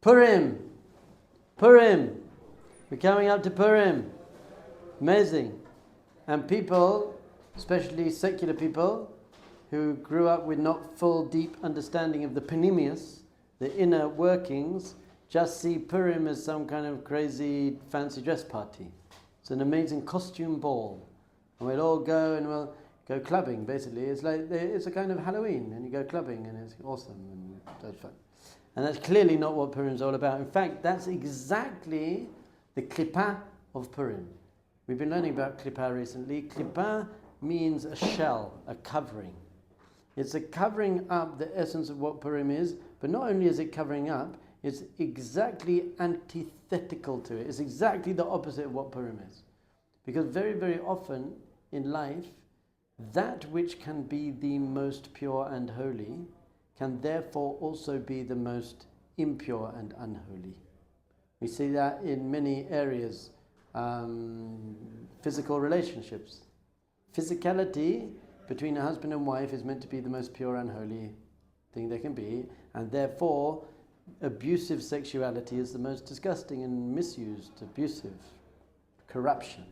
Purim. Purim. We're coming up to Purim. Amazing. And people, especially secular people, who grew up with not full, deep understanding of the panemius, the inner workings, just see Purim as some kind of crazy fancy dress party. It's an amazing costume ball. And we'll all go and we'll go clubbing, basically. It's like, it's a kind of Halloween, and you go clubbing, and it's awesome, and that's fun. And that's clearly not what Purim is all about. In fact, that's exactly the klippah of Purim. We've been learning about klippah recently. Klippah means a shell, a covering. It's a covering up the essence of what Purim is, but not only is it covering up, it's exactly antithetical to it. It's exactly the opposite of what Purim is. Because very, very often in life, that which can be the most pure and holy can therefore also be the most impure and unholy. We see that in many areas. Physical relationships. Physicality between a husband and wife is meant to be the most pure and holy thing there can be, and therefore abusive sexuality is the most disgusting and misused, abusive, corruption.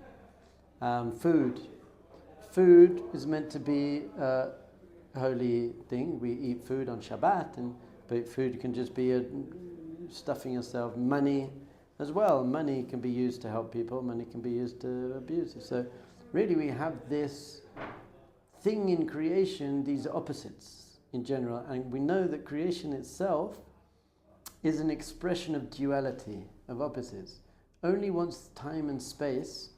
Food is meant to be a holy thing. We eat food on Shabbat, but food can just be stuffing yourself. Money as well. Money can be used to help people. Money can be used to abuse it. So really we have this thing in creation, these opposites in general. And we know that creation itself is an expression of duality, of opposites. Only once time and space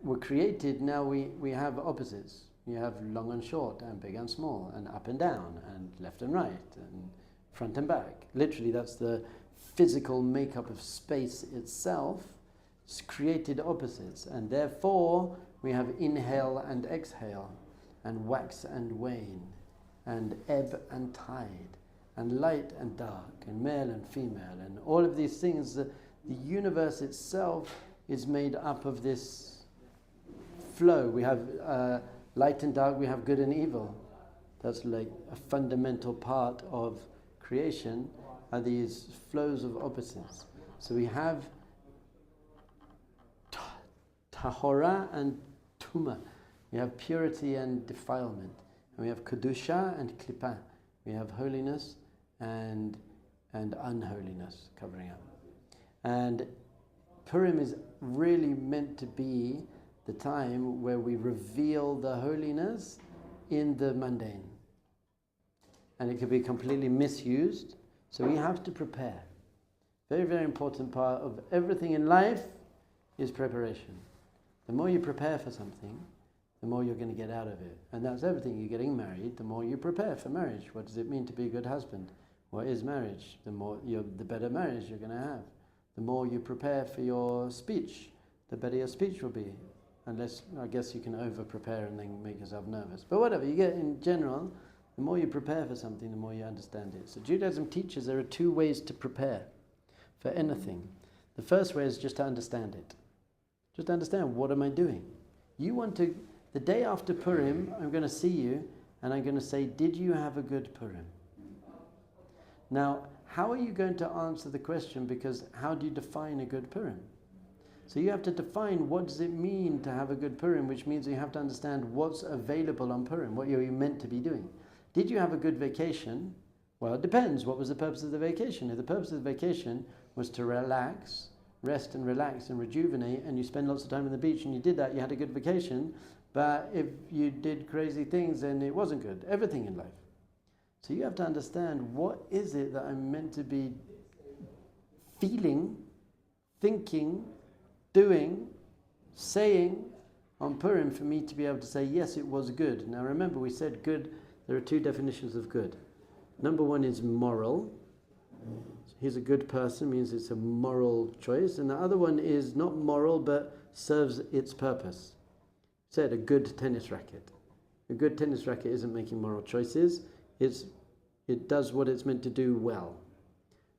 were created, now we have opposites. You have long and short, and big and small, and up and down, and left and right, and front and back. Literally, that's the physical makeup of space itself. It's created opposites, and therefore we have inhale and exhale, and wax and wane, and ebb and tide, and light and dark, and male and female, and all of these things. The universe itself is made up of this flow. We have light and dark, we have good and evil. That's like a fundamental part of creation, are these flows of opposites. So we have tahora and tuma. We have purity and defilement. And we have kedusha and klippah. We have holiness and unholiness covering up. And Purim is really meant to be the time where we reveal the holiness in the mundane. And it can be completely misused, so we have to prepare. Very, very important part of everything in life is preparation. The more you prepare for something, the more you're going to get out of it. And that's everything. You're getting married, the more you prepare for marriage. What does it mean to be a good husband? What is marriage? The better marriage you're going to have. The more you prepare for your speech, the better your speech will be. Unless, I guess you can over-prepare and then make yourself nervous. But whatever, you get in general, the more you prepare for something, the more you understand it. So Judaism teaches there are two ways to prepare for anything. The first way is just to understand it. Just understand, what am I doing? The day after Purim, I'm going to see you, and I'm going to say, did you have a good Purim? Now, how are you going to answer the question? Because how do you define a good Purim? So you have to define, what does it mean to have a good Purim, which means you have to understand what's available on Purim, what you're meant to be doing. Did you have a good vacation? Well, it depends. What was the purpose of the vacation? If the purpose of the vacation was to relax, rest and relax and rejuvenate, and you spend lots of time on the beach and you did that, you had a good vacation. But if you did crazy things, then it wasn't good. Everything in life. So you have to understand, what is it that I'm meant to be feeling, thinking, doing, saying on Purim for me to be able to say, yes, it was good. Now remember, we said good, there are two definitions of good. Number one is moral. He's a good person, means it's a moral choice. And the other one is not moral, but serves its purpose. Said a good tennis racket. A good tennis racket isn't making moral choices. It does what it's meant to do well.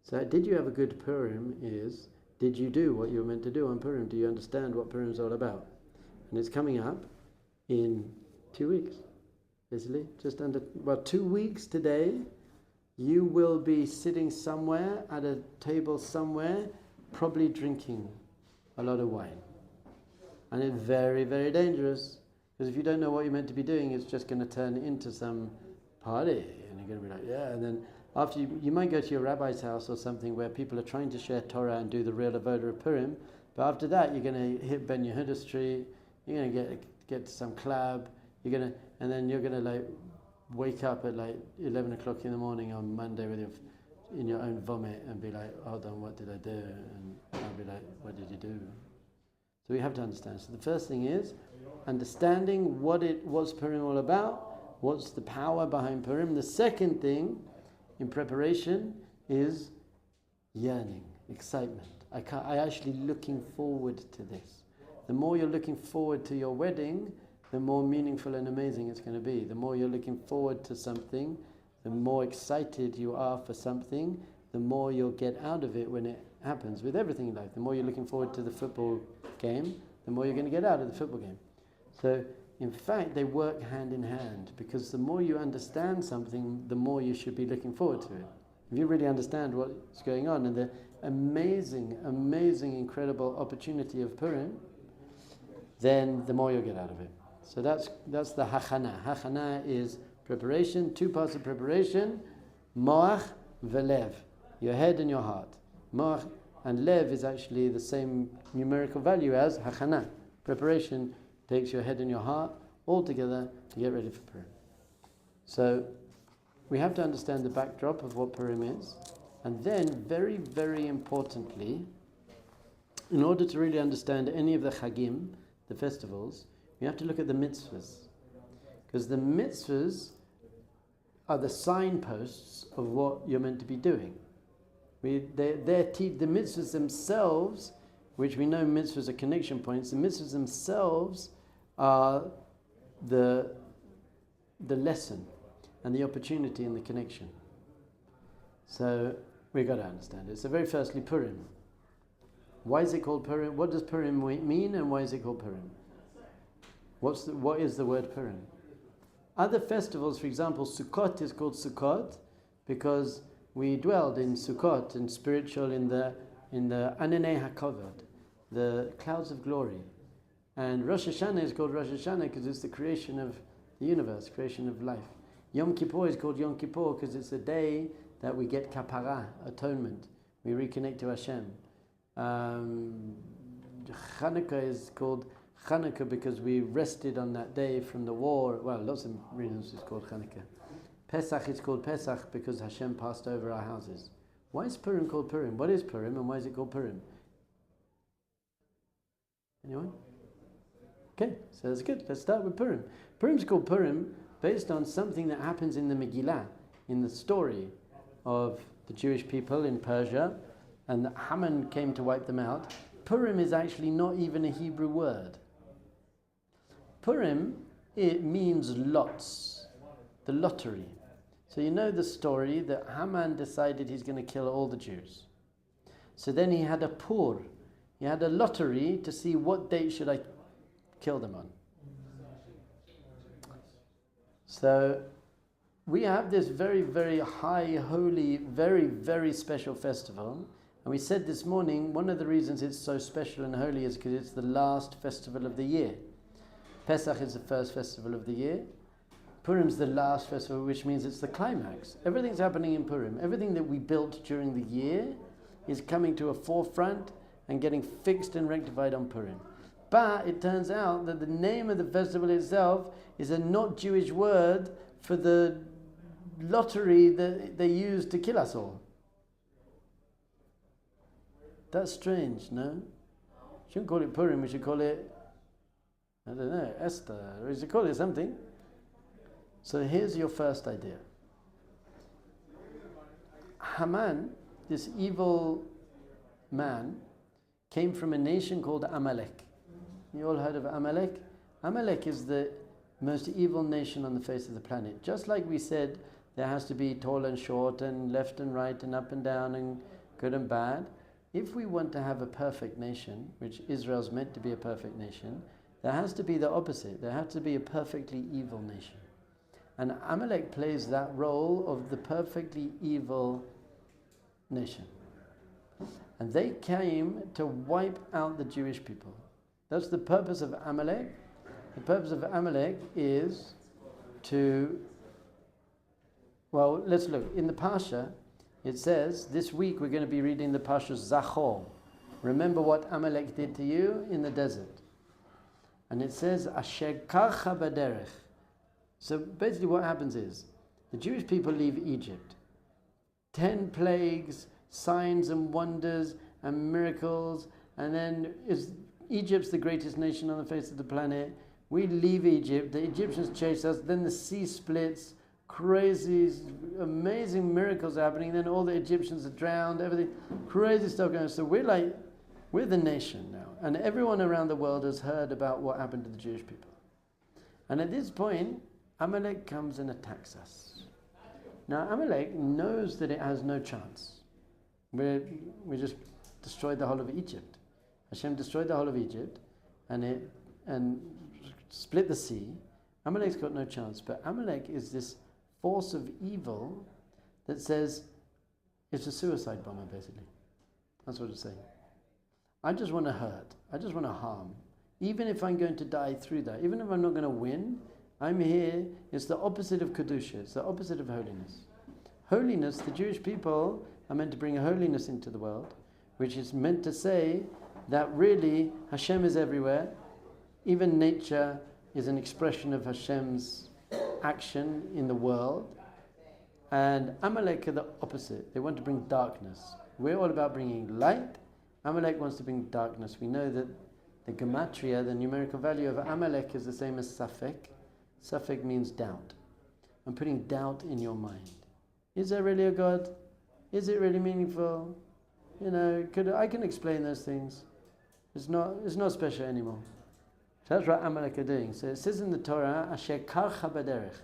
So did you have a good Purim is, did you do what you were meant to do on Purim? Do you understand what Purim is all about? And it's coming up in 2 weeks, basically. 2 weeks today you will be sitting somewhere at a table somewhere, probably drinking a lot of wine. And it's very, very dangerous, because if you don't know what you're meant to be doing, it's just going to turn into some party, and you're going to be like, yeah. And then after you might go to your rabbi's house or something where people are trying to share Torah and do the real avodah of Purim, but after that you're going to hit Ben Yehuda Street, you're going to get to some club, and then you're going to like wake up at like 11 o'clock in the morning on Monday in your own vomit and be like, hold on, what did I do? And I'll be like, what did you do? So we have to understand. So the first thing is understanding what's Purim all about, what's the power behind Purim. The second thing in preparation is yearning, excitement. I actually looking forward to this. The more you're looking forward to your wedding, the more meaningful and amazing it's going to be. The more you're looking forward to something, the more excited you are for something, the more you'll get out of it when it happens. With everything in life, the more you're looking forward to the football game, the more you're going to get out of the football game. So, in fact, they work hand in hand, because the more you understand something, the more you should be looking forward to it. If you really understand what's going on and the amazing, amazing, incredible opportunity of Purim, then the more you'll get out of it. So that's the hachana. Hachana is preparation, two parts of preparation, moach velev, your head and your heart. Moach and lev is actually the same numerical value as hachana. Preparation takes your head and your heart all together to get ready for Purim. So we have to understand the backdrop of what Purim is, and then very, very importantly, in order to really understand any of the chagim, the festivals, we have to look at the mitzvahs, because the mitzvahs are the signposts of what you're meant to be doing. The mitzvahs themselves, which we know mitzvahs are connection points, the mitzvahs themselves are the lesson and the opportunity and the connection. So we've got to understand it. So very firstly, Purim. Why is it called Purim? What does Purim mean, and why is it called Purim? What is the word Purim? Other festivals, for example, Sukkot is called Sukkot because we dwelled in Sukkot, in spiritual, in the Ananei HaKavod, the clouds of glory. And Rosh Hashanah is called Rosh Hashanah because it's the creation of the universe, creation of life. Yom Kippur is called Yom Kippur because it's the day that we get kapara, atonement. We reconnect to Hashem. Hanukkah is called Hanukkah because we rested on that day from the war. Well, lots of reasons it's called Hanukkah. Pesach is called Pesach because Hashem passed over our houses. Why is Purim called Purim? What is Purim and why is it called Purim? Anyone? Okay, so that's good. Let's start with Purim. Purim's called Purim based on something that happens in the Megillah, in the story of the Jewish people in Persia, and Haman came to wipe them out. Purim is actually not even a Hebrew word. Purim, it means lots, the lottery. So you know the story that Haman decided he's going to kill all the Jews. So then he had a pur, he had a lottery to see what date should I kill them on. So we have this very, very high, holy, very, very special festival. And we said this morning, one of the reasons it's so special and holy is because it's the last festival of the year. Pesach is the first festival of the year. Purim's the last festival, which means it's the climax. Everything's happening in Purim. Everything that we built during the year is coming to a forefront and getting fixed and rectified on Purim. But it turns out that the name of the festival itself is a not Jewish word for the lottery that they used to kill us all. That's strange, no? We shouldn't call it Purim, we should call it, I don't know, Esther, or we should call it something. So here's your first idea. Haman, this evil man, came from a nation called Amalek. You all heard of Amalek? Amalek is the most evil nation on the face of the planet. Just like we said, there has to be tall and short and left and right and up and down and good and bad. If we want to have a perfect nation, which Israel's meant to be a perfect nation, there has to be the opposite. There has to be a perfectly evil nation. And Amalek plays that role of the perfectly evil nation. And they came to wipe out the Jewish people. That's the purpose of Amalek. The purpose of Amalek is to, well, let's look. In the Parsha, it says, this week we're going to be reading the Parsha Zachor. Remember what Amalek did to you in the desert. And it says, Asher karcha baderech. So basically what happens is, the Jewish people leave Egypt. 10 plagues, signs and wonders and miracles, and then Egypt's the greatest nation on the face of the planet. We leave Egypt, the Egyptians chase us, then the sea splits, crazy, amazing miracles are happening, then all the Egyptians are drowned, everything, crazy stuff going on. So we're the nation now, and everyone around the world has heard about what happened to the Jewish people. And at this point, Amalek comes and attacks us. Now Amalek knows that it has no chance. We just destroyed the whole of Egypt. Hashem destroyed the whole of Egypt and split the sea. Amalek's got no chance. But Amalek is this force of evil that says it's a suicide bomber, basically. That's what it's saying. I just want to hurt. I just want to harm. Even if I'm going to die through that, even if I'm not going to win, I'm here. It's the opposite of Kedusha. It's the opposite of holiness. Holiness, the Jewish people are meant to bring holiness into the world, which is meant to say that really Hashem is everywhere. Even nature is an expression of Hashem's action in the world. And Amalek are the opposite. They want to bring darkness. We're all about bringing light. Amalek wants to bring darkness. We know that the gematria, the numerical value of Amalek, is the same as Safek. Safek means doubt. I'm putting doubt in your mind. Is there really a God? Is it really meaningful? You know, I can explain those things. It's not special anymore. So that's what Amalek are doing. So it says in the Torah, Asher karcha baderech,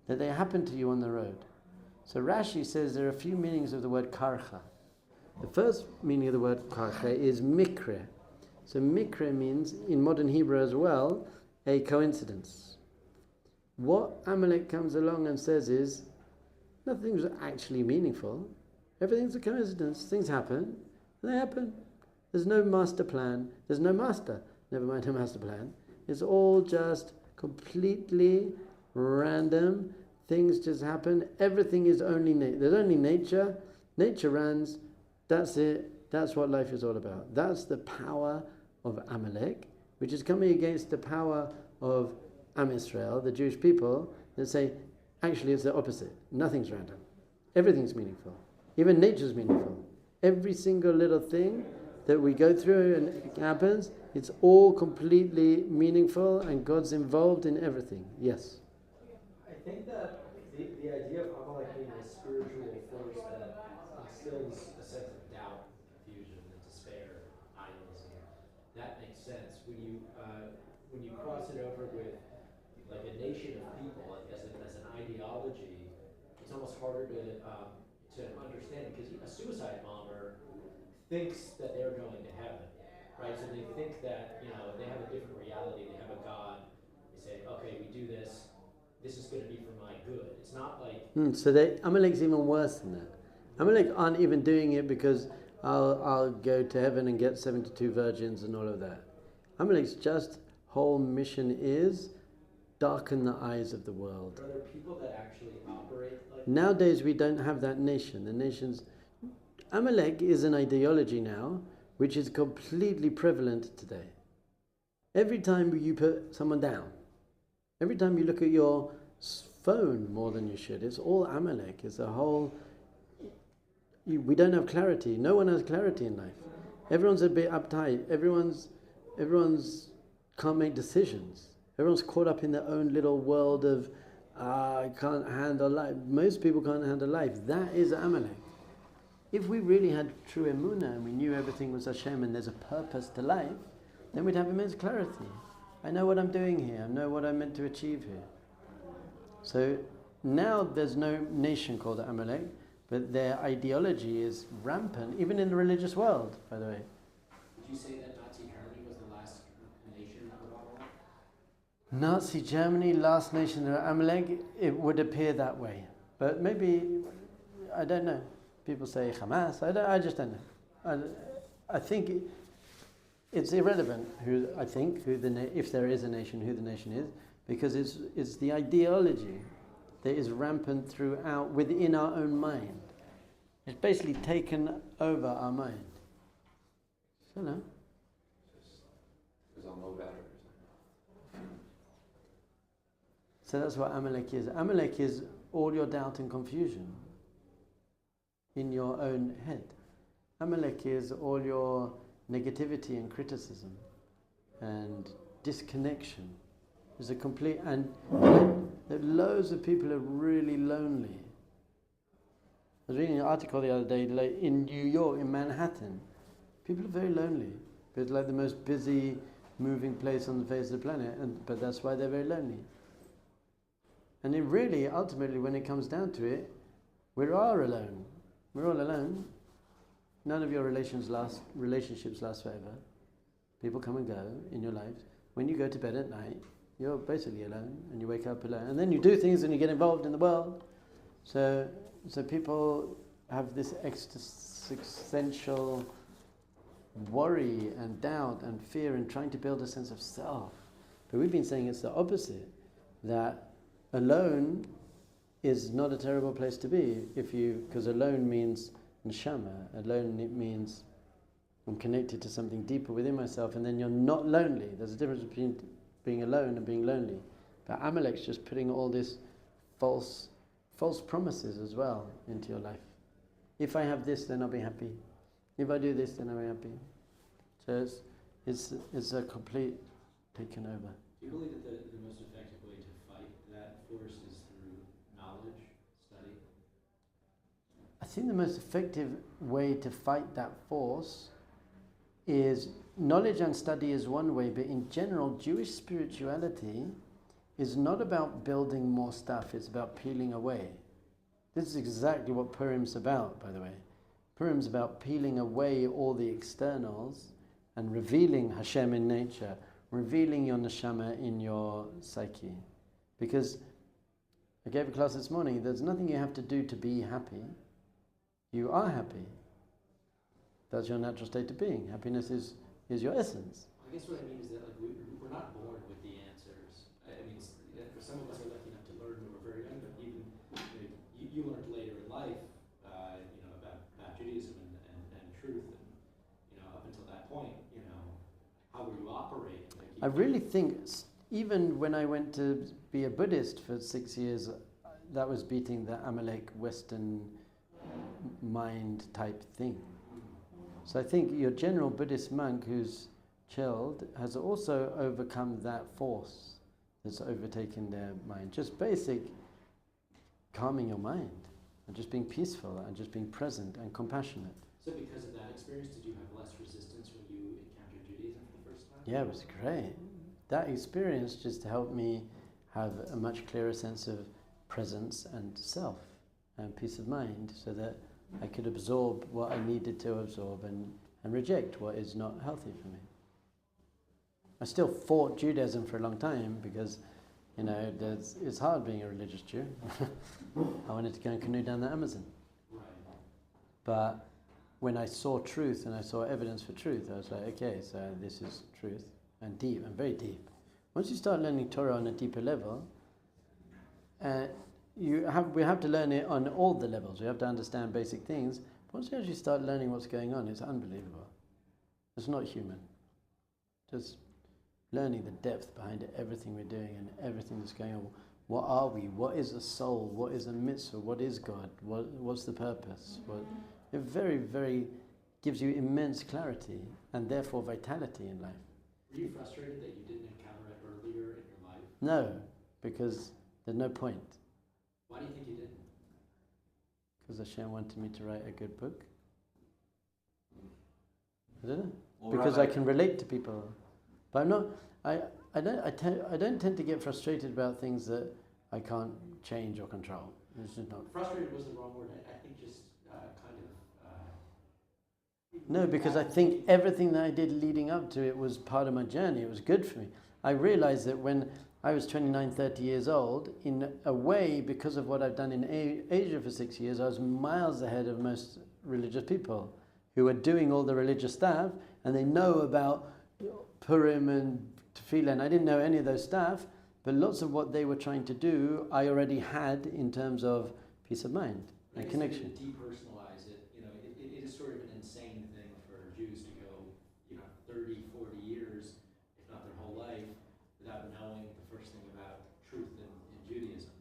that they happen to you on the road. So Rashi says there are a few meanings of the word karcha. The first meaning of the word karcha is mikre. So mikre means, in modern Hebrew as well, a coincidence. What Amalek comes along and says is, nothing's actually meaningful. Everything's a coincidence. Things happen, and they happen. There's no master plan. There's no master. Never mind a master plan. It's all just completely random. Things just happen. Everything is only there's only nature. Nature runs. That's it. That's what life is all about. That's the power of Amalek, which is coming against the power of Am Israel, the Jewish people, that say, actually it's the opposite. Nothing's random. Everything's meaningful. Even nature's meaningful. Every single little thing that we go through and it happens, it's all completely meaningful and God's involved in everything. Yes? I think that the idea of Amalek being a spiritual force that instills a sense of doubt, confusion, and despair, nihilism, that makes sense. When you cross it over with like a nation of people as an ideology, it's almost harder to understand, because a suicide bomber thinks that they're going to heaven, right? So they think that, they have a different reality, they have a God. They say, okay, we do this is going to be for my good. It's not like... So Amalek's even worse than that. Amalek aren't even doing it because I'll go to heaven and get 72 virgins and all of that. Amalek's just whole mission is darken the eyes of the world. Are there people that actually operate like that? Nowadays we don't have that nation. The nation's... Amalek is an ideology now which is completely prevalent today. Every time you put someone down, every time you look at your phone more than you should, it's all Amalek. It's a whole... We don't have clarity. No one has clarity in life. Everyone's a bit uptight. Everyone's can't make decisions. Everyone's caught up in their own little world of, I can't handle life. Most people can't handle life. That is Amalek. If we really had true emunah and we knew everything was Hashem and there's a purpose to life, then we'd have immense clarity. I know what I'm doing here. I know what I'm meant to achieve here. So now there's no nation called Amalek, but their ideology is rampant, even in the religious world, by the way. Would you say that Nazi Germany was the last nation of Amalek? Nazi Germany, last nation of Amalek, it would appear that way. But maybe, I don't know. People say Hamas, I just don't know. I think it's irrelevant if there is a nation, who the nation is, because it's the ideology that is rampant throughout within our own mind. It's basically taken over our mind. So no. Because I'll know better. So that's what Amalek is. Amalek is all your doubt and confusion in your own head. Amalek is all your negativity and criticism and disconnection. There's a complete, and loads of people are really lonely. I was reading an article the other day, like in New York, in Manhattan, people are very lonely. It's like the most busy, moving place on the face of the planet, but that's why they're very lonely. And it really, ultimately, when it comes down to it, we are alone. We're all alone. None of your relationships last forever. People come and go in your lives. When you go to bed at night, you're basically alone, and you wake up alone. And then you do things and you get involved in the world. So people have this existential worry and doubt and fear and trying to build a sense of self. But we've been saying it's the opposite, that alone is not a terrible place to be, because alone means neshama. Alone, it means I'm connected to something deeper within myself, and then you're not lonely. There's a difference between being alone and being lonely. But Amalek's just putting all this false promises as well into your life. If I have this, then I'll be happy. If I do this, then I'll be happy. So it's a complete taken over. Do you believe that the most effective way to fight that force is through knowledge, study? I think the most effective way to fight that force is knowledge and study is one way, but in general, Jewish spirituality is not about building more stuff, it's about peeling away. This is exactly what Purim's about, by the way. Purim's about peeling away all the externals and revealing Hashem in nature, revealing your neshama in your psyche. Because I gave a class this morning, there's nothing you have to do to be happy. You are happy. That's your natural state of being. Happiness is your essence. I guess what I mean is that we're not born with the answers. I mean, for some of us are lucky enough to learn when we're very young, but even you learned later in life, about Judaism and truth, and up until that point, how were you operating? I really think, even when I went to be a Buddhist for 6 years, that was beating the Amalek Western mind type thing. So I think your general Buddhist monk who's chilled has also overcome that force that's overtaken their mind. Just basic calming your mind and just being peaceful and just being present and compassionate. So because of that experience, did you have less resistance when you encountered Judaism for the first time? Yeah, it was great. That experience just helped me have a much clearer sense of presence and self and peace of mind, so that I could absorb what I needed to absorb and reject what is not healthy for me. I still fought Judaism for a long time because, it's hard being a religious Jew. I wanted to go and canoe down the Amazon. Right. But when I saw truth and I saw evidence for truth, I was like, okay, so this is truth, and deep, and very deep. Once you start learning Torah on a deeper level, we have to learn it on all the levels. We have to understand basic things. Once you actually start learning what's going on, it's unbelievable. It's not human. Just learning the depth behind everything we're doing and everything that's going on. What are we? What is a soul? What is a mitzvah? What is God? What's the purpose? It very, very gives you immense clarity and therefore vitality in life. Were you frustrated that you didn't encounter it earlier in your life? No, because there's no point. Why do you think you didn't? Because Hashem wanted me to write a good book. I don't know. Well, Because Rabbi, I can relate to people. But I'm not. I don't tend to get frustrated about things that I can't change or control. It's just not. Frustrated was the wrong word. I think just No, because I think everything that I did leading up to it was part of my journey. It was good for me. I realized that when I was 29, 30 years old. In a way, because of what I've done in Asia for 6 years, I was miles ahead of most religious people who are doing all the religious stuff, and they know about Purim and Tefillah. I didn't know any of those stuff, but lots of what they were trying to do, I already had in terms of peace of mind and connection. To depersonalize it, it is sort of an insane thing for Jews to go, 30, 40 years, if not their whole life, without knowing the first thing about truth in Judaism.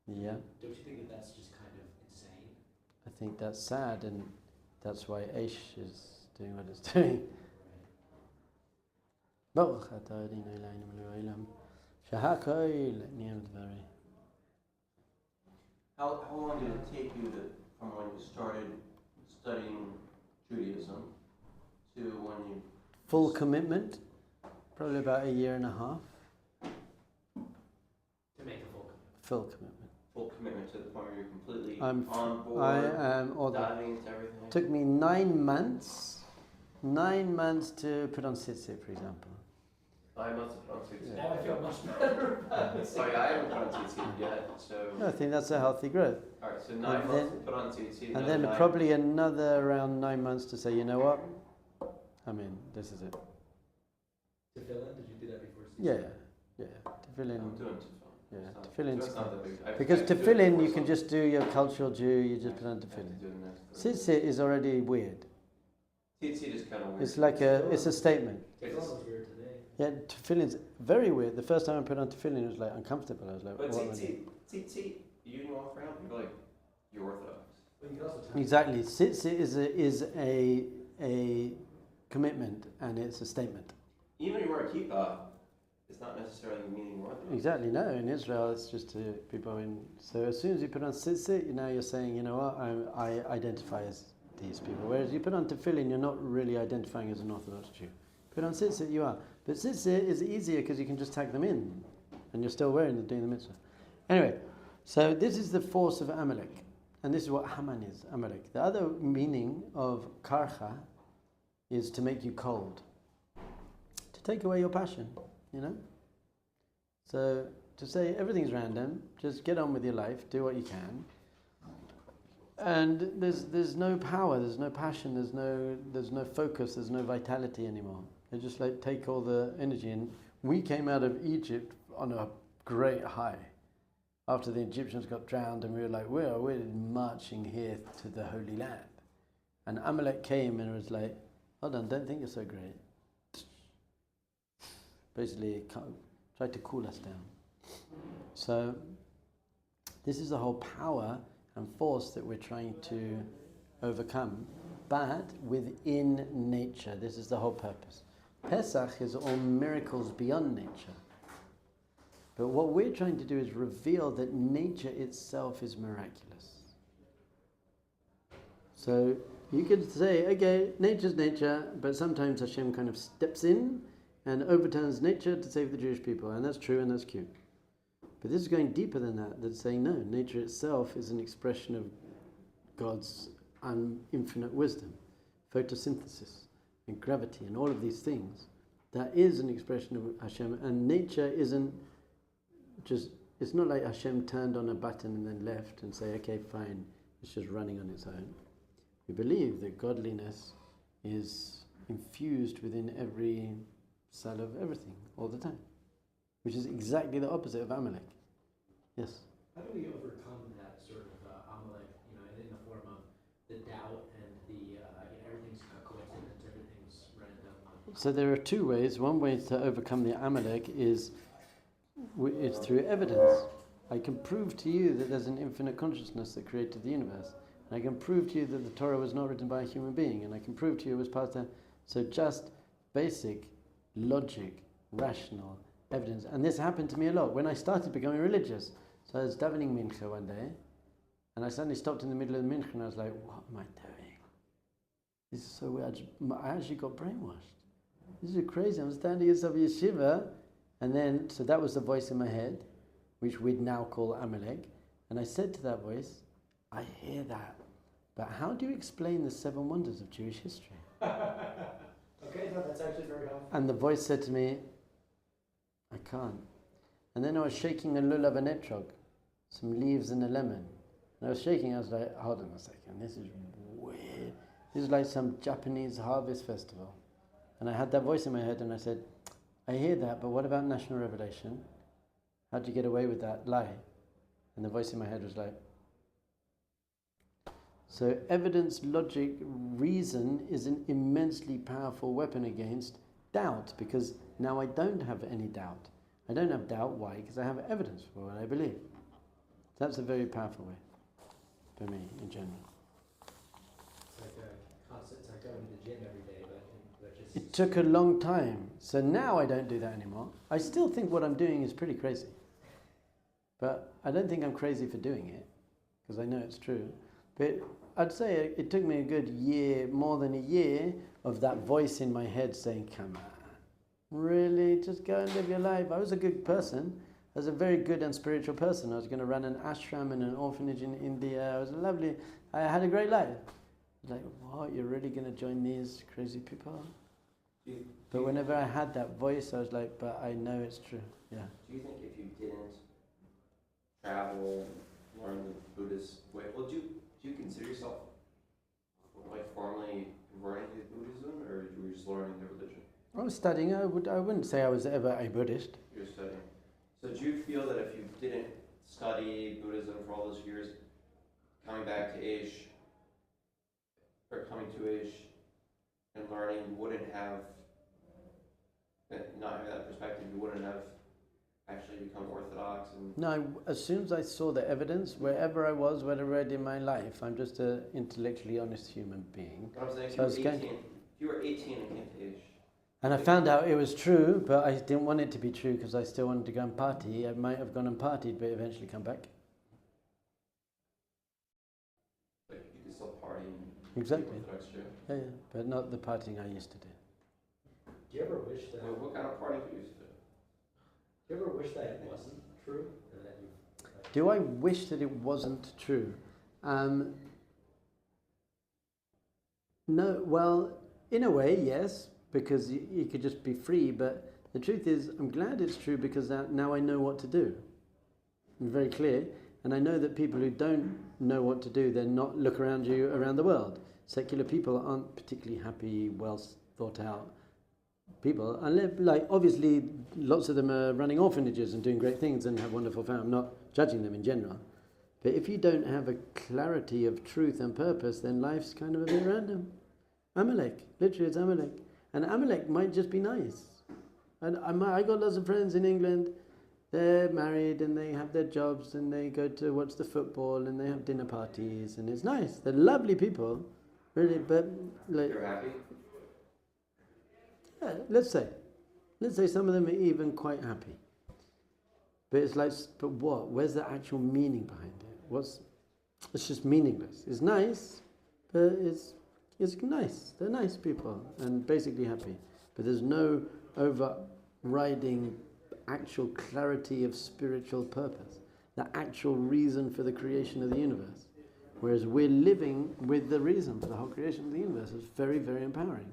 Yeah. Don't you think that that's just kind of insane? I think that's sad, and that's why Aish is doing what it's doing. How long did it take you from when you started studying Judaism to when you... Full commitment, probably about 1.5 years. To make a full commitment. Full commitment to the point where you're completely I'm on board, I am diving into everything? Took me 9 months. 9 months to put on tzitzit, for example. 9 months to put on tzitzit. Now I feel much better about it. Oh yeah, I haven't put on tzitzit yet, so... I think that's a healthy growth. Alright, so 9 months to put on tzitzit. And then probably another around 9 months to say, you know what? I mean, this is it. Tefillin, did you do that before? Yeah. Tefillin. I'm doing tefillin. Yeah, So tefillin's it's not that big. because I do it tefillin, for you can myself. just do your cultural Jew, you just put on I have to tefillin. do the next Tzitzit is already weird. Tzitzit is kind of weird. It's like it's a statement. Tefillin was weird today. Yeah, tefillin's very weird. The first time I put on tefillin, it was like uncomfortable. I was like, But what am I doing? tzitzit, you walk around, people are like, you're Orthodox. Well, you could also tell Exactly. Tzitzit is a commitment, and it's a statement. Even if you wear a kippah, it's not necessarily meaning Orthodox. Exactly. No, in Israel, it's just to people in. So as soon as you put on tzitzit, now you're saying, you know what, I identify as these people. Whereas you put on tefillin, you're not really identifying as an Orthodox Jew. Put on tzitzit, you are. But tzitzit is easier because you can just tag them in, and you're still wearing them, doing the mitzvah. Anyway, so this is the force of Amalek, and this is what Haman is, Amalek. The other meaning of karcha is to make you cold, to take away your passion, So to say everything's random, just get on with your life, do what you can. And there's no power, there's no passion, there's no focus, there's no vitality anymore. They just take all the energy. And we came out of Egypt on a great high. After the Egyptians got drowned, and we were like, we're marching here to the Holy Land. And Amalek came and was like, hold on, don't think you're so great. Basically, tried to cool us down. So this is the whole power and force that we're trying to overcome, but within nature. This is the whole purpose. Pesach is all miracles beyond nature. But what we're trying to do is reveal that nature itself is miraculous. So you could say, okay, nature's nature, but sometimes Hashem kind of steps in and overturns nature to save the Jewish people, and that's true and that's cute. But this is going deeper than that. That's saying, no, nature itself is an expression of God's infinite wisdom, photosynthesis and gravity and all of these things. That is an expression of Hashem, and nature isn't just, it's not like Hashem turned on a button and then left and say, okay, fine, it's just running on its own. We believe that godliness is infused within every cell of everything all the time, which is exactly the opposite of Amalek. Yes? How do we overcome that sort of Amalek, in the form of the doubt and the everything's a coincidence, everything's random? So there are two ways. One way to overcome the Amalek is it's through evidence. I can prove to you that there's an infinite consciousness that created the universe. And I can prove to you that the Torah was not written by a human being. And I can prove to you it was part of... So just basic logic, rational evidence. And this happened to me a lot when I started becoming religious. So I was davening mincha one day, and I suddenly stopped in the middle of the mincha, and I was like, what am I doing? This is so weird. I actually got brainwashed. This is crazy. I'm standing in some yeshiva, and then, so that was the voice in my head, which we'd now call Amalek. And I said to that voice, I hear that, but how do you explain the 7 wonders of Jewish history? Okay, no, that's actually very helpful. And the voice said to me, I can't. And then I was shaking a lulav and etrog, some leaves and a lemon. And I was shaking, I was like, hold on a second, this is weird. This is like some Japanese harvest festival. And I had that voice in my head and I said, I hear that, but what about national revelation? How'd you get away with that lie? And the voice in my head was like, so evidence, logic, reason is an immensely powerful weapon against doubt, because now I don't have any doubt. I don't have doubt. Why? Because I have evidence for what I believe. That's a very powerful way for me in general. It's like a constant, it's like going to the gym every day, but just... It took a long time. So now I don't do that anymore. I still think what I'm doing is pretty crazy. But I don't think I'm crazy for doing it, because I know it's true. But I'd say it took me a good year, more than a year, of that voice in my head saying, come on, really, just go and live your life. I was a good person. I was a very good and spiritual person. I was going to run an ashram and an orphanage in India. I had a great life. I was like, what, you're really going to join these crazy people? But whenever I had that voice, I was like, but I know it's true. Yeah. Do you think if you didn't travel, learn the Buddhist way, well, do you consider yourself like formally converting to Buddhism, or you were just learning the religion? I was studying. I wouldn't say I was ever a Buddhist. You're studying. So do you feel that if you didn't study Buddhism for all those years, coming back to Aish, or coming to Aish and learning, you wouldn't have, not having that perspective, you wouldn't have actually become Orthodox? And No, as soon as I saw the evidence, wherever I was, whatever I did in my life, I'm just an intellectually honest human being. What I'm saying, So if you were 18 and came to Aish, and I found out it was true, but I didn't want it to be true because I still wanted to go and party. I might have gone and partied, but eventually come back. like you could still party and Exactly. be Orthodox too. Yeah, but not the partying I used to do. Do you ever wish that... What kind of party do you used to do? Do you ever wish that it wasn't true? Or that you, Do I wish that it wasn't true? No, well, in a way, yes, because you could just be free, but the truth is, I'm glad it's true because now I know what to do. I'm very clear, and I know that people who don't know what to do, then not look around you around the world. Secular people aren't particularly happy, well thought out people, and like obviously lots of them are running orphanages and doing great things and have wonderful families. I'm not judging them in general, but if you don't have a clarity of truth and purpose, then life's kind of a bit random. Amalek, literally it's Amalek, and Amalek might just be nice. And I got lots of friends in England. They're married and they have their jobs and they go to watch the football and they have dinner parties and it's nice. They're lovely people, really. But like, You're happy? yeah, let's say some of them are even quite happy. But it's like, but what? Where's the actual meaning behind it? It's just meaningless. It's nice, but it's nice. They're nice people and basically happy. But there's no overriding actual clarity of spiritual purpose, the actual reason for the creation of the universe. Whereas we're living with the reason for the whole creation of the universe. It's very, very empowering.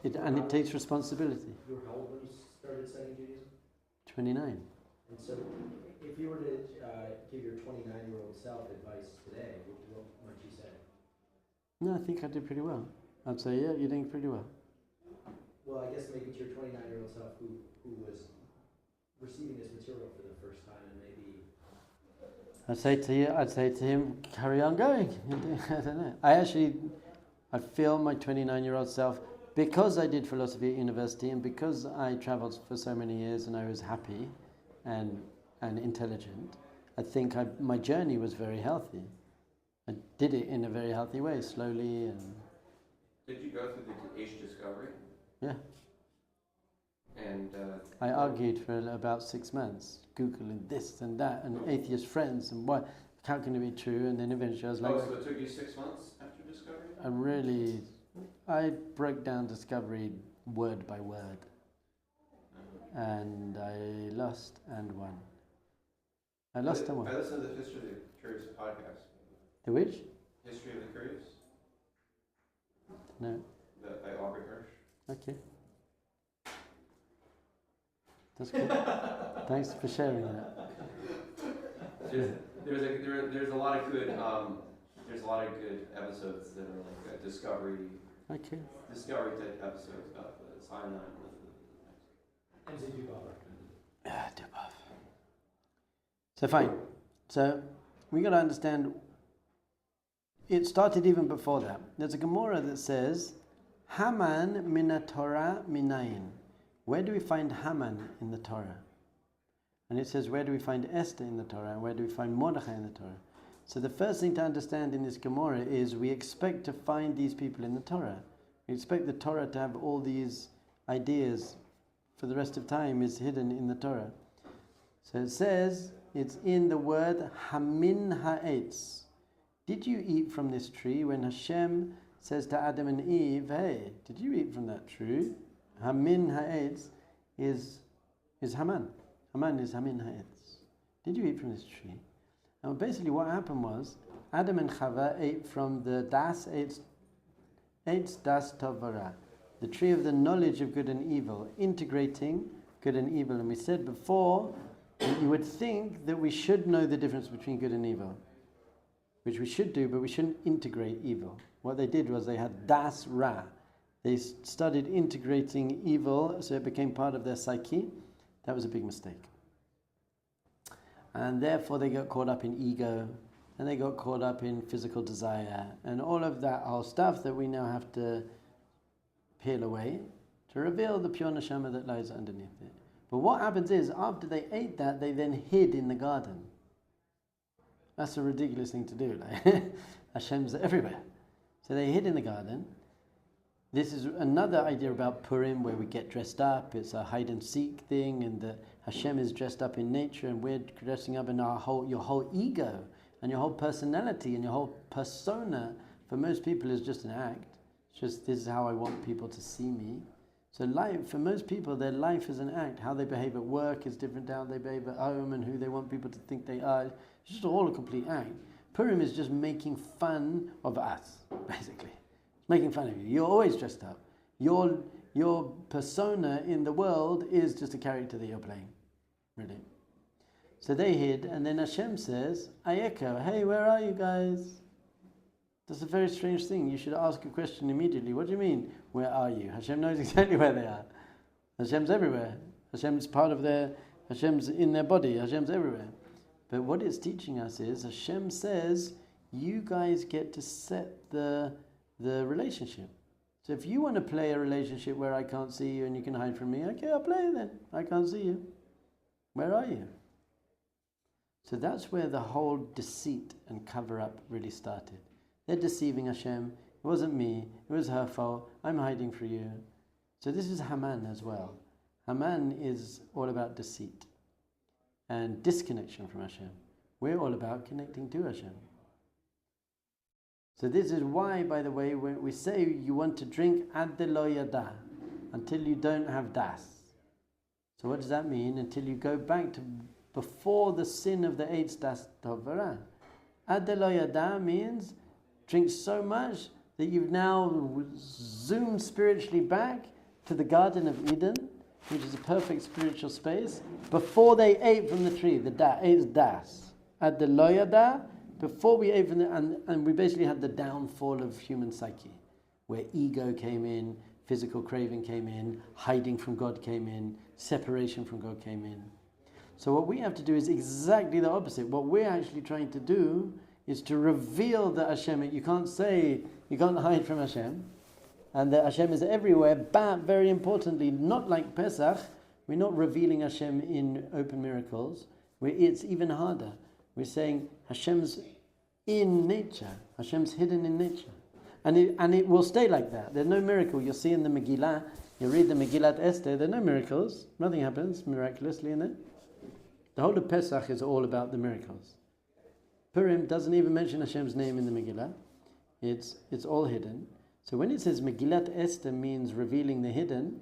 And it takes responsibility. you were how old when you started studying Judaism? 29. And so, if you were to give your 29-year-old self advice today, what might you say? No, I think I did pretty well. I'd say, yeah, you're doing pretty well. Well, I guess maybe to your 29-year-old self who was receiving this material for the first time and maybe... I'd say to him, carry on going. I don't know. I feel my 29-year-old self, because I did philosophy at university and because I travelled for so many years and I was happy and intelligent, I think my journey was very healthy. I did it in a very healthy way, slowly. And Did you go through the Aish discovery? yeah. And I argued for about 6 months, Googling this and that, and atheist friends, and what, how can it be true? And then eventually I was like... so it took you 6 months after discovery? I broke down discovery word by word. And I lost and won. I lost and won. I listened to the History of the Curious podcast. The which? History of the Curious? No. By Aubrey Hirsch. Okay. That's cool. Thanks for sharing that. There's a lot of good episodes that are like discovery type episodes about the Sinai. So fine. So we got to understand. It started even before that. There's a Gemara that says, Haman mina Torah minayin. Where do we find Haman in the Torah? And it says, where do we find Esther in the Torah? And where do we find Mordechai in the Torah? So the first thing to understand in this Gemara is we expect to find these people in the Torah. We expect the Torah to have all these ideas for the rest of time is hidden in the Torah. So it says, it's in the word Hamin Ha'etz. Did you eat from this tree? When Hashem says to Adam and Eve, hey, did you eat from that tree? Hamin Ha'etz is Haman. Haman is Hamin Ha'etz. Did you eat from this tree? And basically what happened was, Adam and Chava ate from the Das Eitz Das Tovara, the tree of the knowledge of good and evil, integrating good and evil. And we said before, that you would think that we should know the difference between good and evil, which we should do, but we shouldn't integrate evil. What they did was they had Das Ra. They started integrating evil, so it became part of their psyche. That was a big mistake. And therefore they got caught up in ego, and they got caught up in physical desire, and all of that whole stuff that we now have to peel away to reveal the pure neshama that lies underneath it. But what happens is, after they ate that, they then hid in the garden. That's a ridiculous thing to do. Like Hashem's everywhere. So they hid in the garden. This is another idea about Purim, where we get dressed up. It's a hide and seek thing, and Hashem is dressed up in nature, and we're dressing up in your whole ego, and your whole personality, and your whole persona. For most people, is just an act. It's just, this is how I want people to see me. So life, for most people, their life is an act. How they behave at work is different to how they behave at home, and who they want people to think they are. It's just all a complete act. Purim is just making fun of us, basically. It's making fun of you. You're always dressed up. Your persona in the world is just a character that you're playing, really. So they hid, and then Hashem says, I echo, hey, where are you guys? That's a very strange thing. You should ask a question immediately. What do you mean, where are you? Hashem knows exactly where they are. Hashem's everywhere. Hashem's part of Hashem's in their body. Hashem's everywhere. But what it's teaching us is, Hashem says, you guys get to set the relationship. So if you want to play a relationship where I can't see you and you can hide from me, okay, I'll play it then. I can't see you. Where are you? So that's where the whole deceit and cover-up really started. They're deceiving Hashem. It wasn't me. It was her fault. I'm hiding for you. So this is Haman as well. Haman is all about deceit and disconnection from Hashem. We're all about connecting to Hashem. So this is why, by the way, when we say you want to drink ad de lo yada, until you don't have das. So what does that mean? Until you go back to before the sin of the Eitz das tovara. Ad de lo yada means drink so much that you've now zoomed spiritually back to the Garden of Eden, which is a perfect spiritual space, before they ate from the tree, the Eitz das. Ad de lo yada, before we ate from the, and we basically had the downfall of human psyche, where ego came in, physical craving came in, hiding from God came in, separation from God came in. So what we have to do is exactly the opposite. What we're actually trying to do is to reveal that Hashem, you can't hide from Hashem, and that Hashem is everywhere, but very importantly, not like Pesach, we're not revealing Hashem in open miracles, it's even harder. We're saying Hashem's in nature, Hashem's hidden in nature. And it will stay like that. There's no miracle. You'll see in the Megillah, you read the Megillat Esther, there are no miracles. Nothing happens miraculously in it. The whole of Pesach is all about the miracles. Purim doesn't even mention Hashem's name in the Megillah. It's all hidden. So when it says Megillat Esther means revealing the hidden,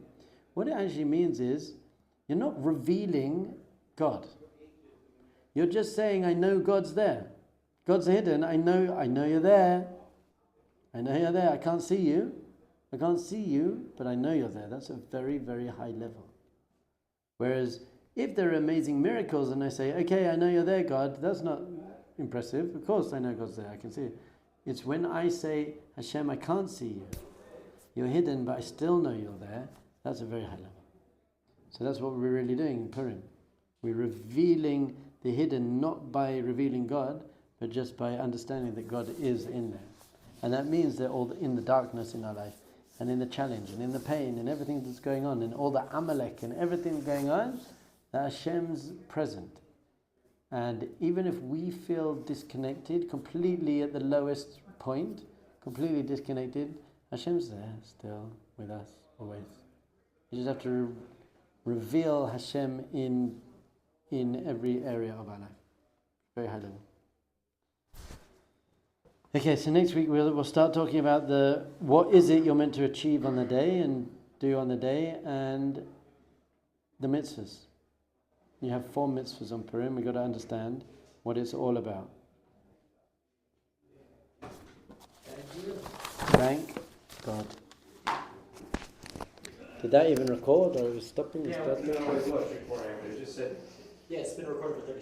what it actually means is you're not revealing God. You're just saying, I know God's there. God's hidden. I know you're there. I know you're there. I can't see you. I can't see you, but I know you're there. That's a very, very high level. Whereas If there are amazing miracles and I say, okay, I know you're there, God, that's not impressive. Of course I know God's there, I can see it. It's when I say, Hashem, I can't see you. You're hidden, but I still know you're there. That's a very high level. So that's what we're really doing in Purim. We're revealing the hidden, not by revealing God, but just by understanding that God is in there. And that means that all in the darkness in our life, and in the challenge, and in the pain, and everything that's going on, and all the Amalek, and everything going on, that Hashem's present. And even if we feel disconnected, completely at the lowest point, completely disconnected, Hashem's there still with us, always. You just have to reveal Hashem in every area of our life. Very high level. Okay, so next week we'll start talking about what is it you're meant to achieve on the day and do on the day, and the mitzvahs. You have 4 mitzvahs on Purim. We've got to understand what it's all about. Thank God. Did that even record, or was stopping? Yeah, we can always watch recording, but it just said Yeah, it's been recorded for 30 seconds.